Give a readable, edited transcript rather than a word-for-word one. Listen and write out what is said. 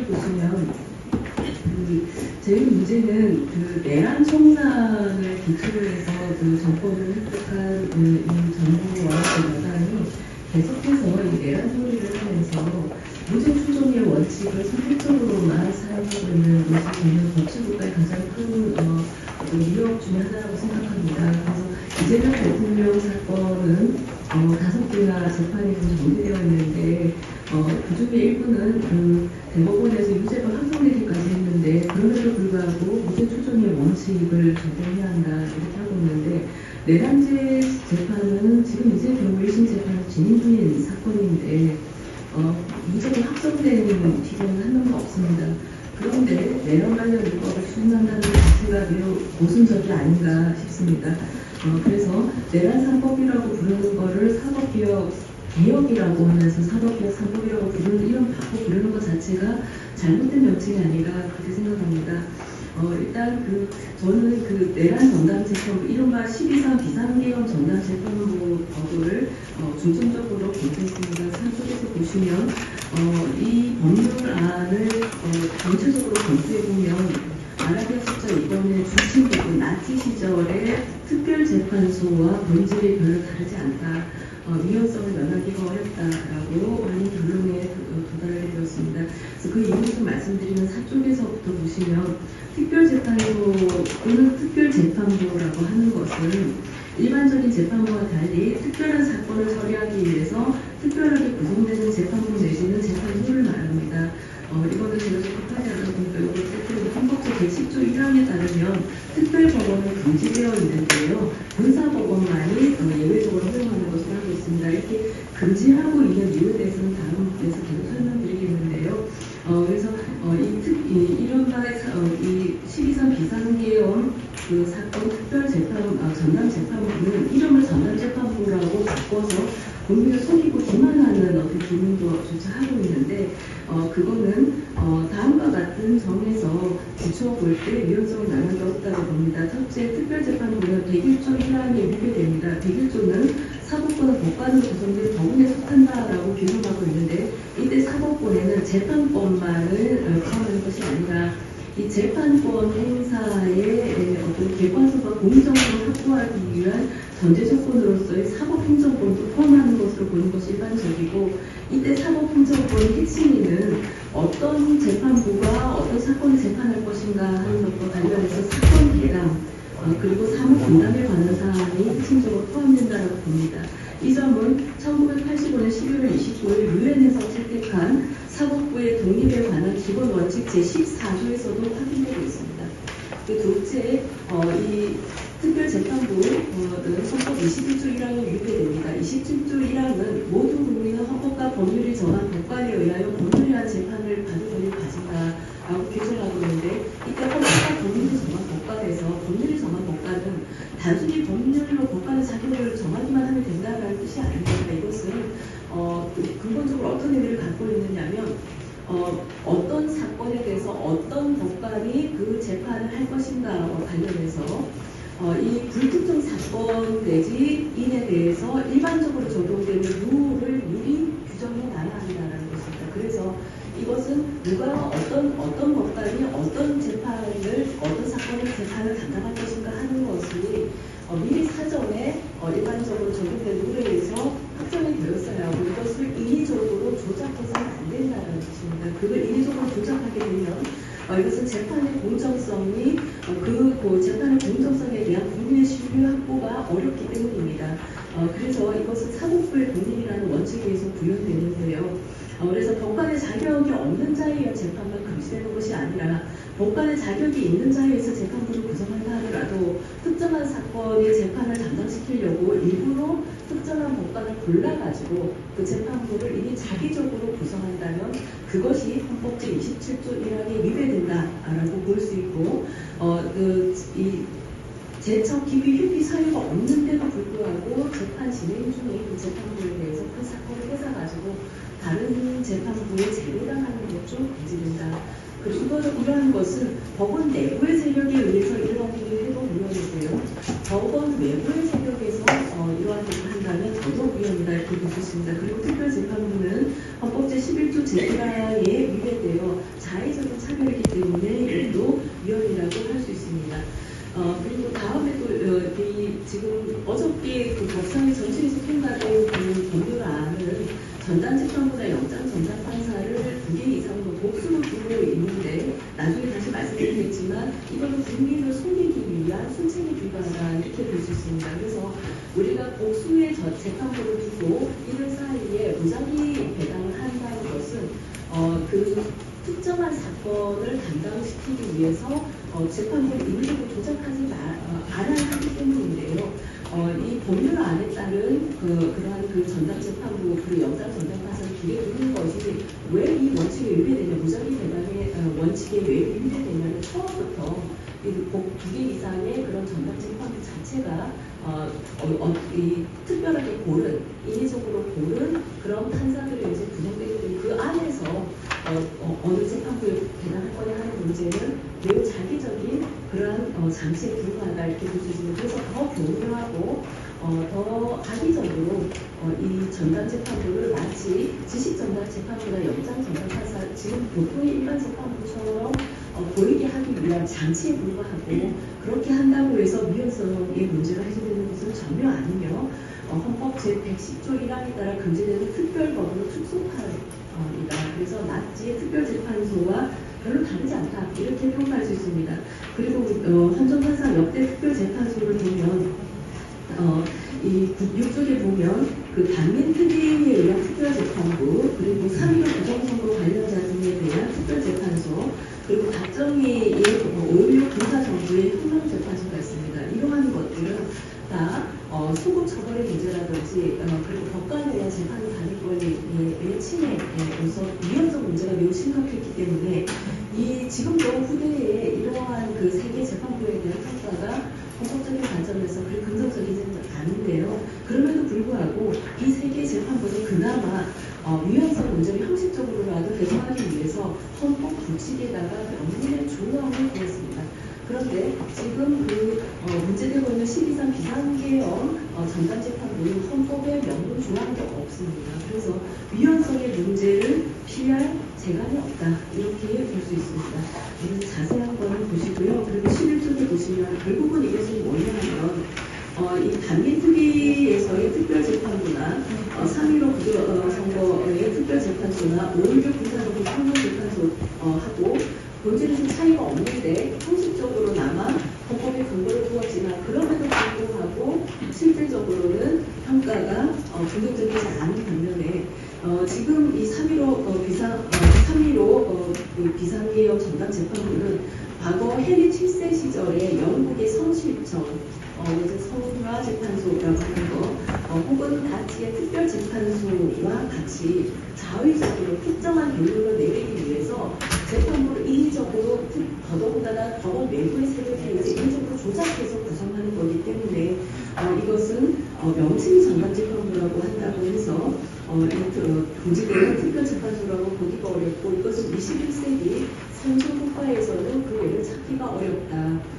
사건을 보시면 제일 문제는 그 내란 청산을 기초로 해서 그 정권을 획득한 이 정부와 그 여당이 계속해서 이 내란 소리를 하면서 무죄 추정의 원칙을 선택적으로만 사용하고 있는 것이 저는 법치국가의 가장 큰 위협 중에 하나라고 생각합니다. 그래서 이재명 대통령 사건은 5개나 재판이 정리되어 있는데 그 중에 일부는 그 대법원에서 유죄가 확정되기까지 했는데 그럼에도 불구하고 무죄 추정의 원칙을 적용해야 한다 이렇게 하고 있는데 내란죄 재판은 지금 이제 겨우 1심 재판을 진행 중인 사건인데 무죄가 확정된 기존은 한 명도 없습니다. 그런데 내란 관련 입법을 추진한다는 것 자체가 매우 모순적이 아닌가 싶습니다. 그래서 내란 3법이라고 부르는 거를 사법개혁 개혁이라고 하면서 사법개혁 3법이라고 부르는 이런 바꿔 부르는 것 자체가 잘못된 명칭이 아닌가 그렇게 생각합니다. 일단 저는 그 내란 전담재판부 이른바 12.3 비상계엄 전담재판부 법을 중점적으로 검토했습니다. 산쪽에서 보시면 이 법률안을 전체적으로 검토해보면 아라비아 숫자 이번에 주신 부분 나치 시절의 특별재판소와 본질이 별로 다르지 않다. 위헌성을 면하기가 어렵다라고 하는 결론에 도달을 해드렸습니다. 그래서 그 이유를 좀 말씀드리면 사쪽에서부터 보시면 특별재판소 또는 특별재판부라고 하는 것은 일반적인 재판부와 달리 특별한 사건을 처리하기 위해서 특별하게 구성되는 재판부 내지는 재판소를 말합니다. 이거는 제가 좀 급하지 않아 보니까 이거 헌법제 110조 1항에 따르면 특별법원은 금지되어 있는데요. 군사법원만이 예외적으로 허용하는 것으로 하고 있습니다. 이렇게 금지하고 있는 이유에 대해서는 다음 부분에서 계속 설명드리겠는데요. 그래서 이른바 이 12.3 비상계엄 그 사건 전담재판부는 이름을 전담재판부라고 바꿔서 국민을 속이고 기만하는 어떤 기능조차 하고 있는데 그거는 다음과 같은 점에서 비춰볼 때 위헌성을 나눌 게 없다고 봅니다. 첫째, 특별재판부는 101조 1항에 위배됩니다. 101조는 사법권은 법관으로 구성된 법원에 속한다라고 규정하고 있는데 이때 사법권에는 재판권만을 포함하는 것이 아니라 이 재판권 행사의 어떤 객관성과 공정성을 확보하기 위한 전제 조건으로서의 사법행정권도 포함하는 것으로 보는 것이 일반적이고 이때 사법행정권의 핵심이는 어떤 재판부가 어떤 사건을 재판할 것인가 하는 것과 관련해서 사건 대람 그리고 사무 분담에 관한 사항이 핵심적으로 포함된다고 봅니다. 이 점은 1985년 11월 29일 유엔에서 채택한 사법부의 독립에 관한 기본 원칙 제14조에서도 확인되고 있습니다. 둘째, 이 특별재판부는 헌법 21조 1항에 위배됩니다. 27조 1항은 모든 국민은 헌법과 법률이 정한 법관에 의하여 법률이한 재판을 받을 권리를 가진다라고 규정하고 있는데 이때 헌법과 법률이 정한 법관에서 법률이 정한 법관은 단순히 법률로 법관의 자격을 정하기만 하면 된다는 뜻이 아닙니다. 이것은 근본적으로 어떤 의미를 갖고 있느냐면 어떤 사건에 대해서 어떤 법관이 그 재판을 할 것인가와 관련해서 이 불특정 사건 내지 인에 대해서 일반적으로 적용되는 룰을 미리 규정해 놔야 한다는 것입니다. 그래서 이것은 누가 어떤 법관이 어떤 사건을 재판을 담당할 것인가 하는 것이 미리 사전에 일반적으로 적용된 룰에 의해서 확정이 되었어야 하고 이것을 인위적으로 조작해서는 안 된다는 것입니다. 그걸 인위적으로 조작하게 되면 이것은 재판의 공정성이 재판의 공정성에 대한 국민의 신뢰 확보가 어렵기 때문입니다. 그래서 이것은 사법부의 독립이라는 원칙에 의해서 구현되는데요. 그래서 법관의 자격이 없는 자에 의한 재판만 금지되는 것이 아니라 법관의 자격이 있는 자에 의해서 재판부를 구성한다 하더라도 특정한 사건의 재판을 담당시키려고 일부러 특정한 법관을 골라가지고 그 재판부를 이미 자기적으로 구성한다면 그것이 헌법 제27조 1항에 위배된다라고 볼 수 있고 제척 기비 휴비 사유가 없는데도 불구하고 재판 진행 중에 그 재판부에 대해서 그 사건을 뺏어가지고 다른 재판부에 제외당하는 것좀 금지된다. 그리고 이러한 것은 법원 내부의 세력에 의해서 이러한 일을 해도 위헌이고요. 법원 외부의 세력에서 이러한 일을 한다면 더더욱 위헌이다 이렇게 볼 수 있습니다. 그리고 특별재판부는 헌법 제11조 제1항에 위배되어 자의적인 차별이기 때문에 이것도 위헌이라고 할 수 있습니다. 그리고 다음에 또 지금 어저께 그 법사위 전체에서 통과된 그 법률안은 전담재판부나 영장전담판사를 2개 이상으로 복수로 두고 있는데 나중에 다시 말씀드리겠지만 이거는 국민을 속이기 위한 순책에 불과하다 이렇게 볼 수 있습니다. 그래서 우리가 복수의 재판부를 두고 이들 사이에 무작위 배당을 한다는 것은 그 특정한 사건을 담당시키기 위해서 재판부를 임의적으로 조작하지 않아야 하기 때문인데요. 이 법률안에 따른 그러한 그 전담재판부 그리고 영장전담판사를 두개 두는 것이 왜 이 원칙에 위배되냐, 무작위 배당의 원칙에 왜 위배되냐는 처음부터 두 개 이상의 그런 전담재판부 자체가 이 특별하게 고른, 인위적으로 고른 그런 판사들에 의해서 구성되기 때문에 그 안에서 어느 재판부에 배당할 거냐 하는 문제는 매우 장기적인 그러한 장치에 불과하다 이렇게 볼 수 있습니다. 그래서 더 교묘하고 더 악의적으로 이 전담재판부를 마치 지식전담재판부나 영장전담판사 지금 보통의 일반 재판부처럼 보이게 하기 위한 장치에 불과하고 그렇게 한다고 해서 위헌성의 문제가 해소되는 것은 전혀 아니며 헌법 제110조 1항에 따라 금지되는 특별법으로 특수파입니다. 그래서 낫지의 특별재판소와 별로 다르지 않다 이렇게 평가할 수 있습니다. 그리고 헌정판사 역대 특별재판소를 보면 이 6쪽에 보면 그 반민특위에 의한 특별재판부 그리고 3.15 부정선거 관련자 등에 대한 특별재판소 그리고 박정희의 5.16 군사정부의 혁명재판소가 있습니다. 이러한 것들은 다 소급 처벌의 문제라든지 그리고 법관에 대한 재판의 관리권의 침해로서 위헌적 문제가 매우 심각했기 때문에 지금도 후대에 이러한 그 세계 재판부에 대한 평가가 헌법적인 관점에서 그리 긍정적이지는 않은데요. 그럼에도 불구하고 이 세계 재판부는 그나마 위헌성 문제를 형식적으로라도 해소하기 위해서 헌법 규칙에다가 명문의 조항을 두었습니다. 그런데 지금 문제되고 있는 12.3 비상계엄 전담재판부는 헌법에 명문 조항도 없습니다. 그래서 위헌성의 문제를 피할 재간이 없다 이렇게 볼 수 있습니다. 자세한 거는 보시고요. 그리고 11쪽에 보시면 결국은 이것은 뭐냐면 이 반민특위에서의 특별재판부나 3.15 부정선거의 특별재판소나 5.16 군사정부 혁명재판소하고 본질에서 차이가 없는데 형식적으로나마 헌법에 근거를 두었지만 그럼에도 불구하고 실질적으로는 평가가 긍정적이지 않은 반면에 지금 이 3.15 비상계엄 전담재판부는 과거 해리 7세 시절에 영국의 성실청 성화재판소라고 하는 거 혹은 다치의 특별재판소와 같이 자의적으로 특정한 결론을 내리기 위해서 재판부를 인위적으로 더더군다나 법원 외부의 세력에 의해서 인위적으로 조작해서 구성하는 거기 때문에 이것은 명칭이 전담재판부라고 한다고 해서 금지되는 특별재판소라고 보기가 어렵고 이것은 21세기 선조 국가에서는 그 외를 찾기가 어렵다.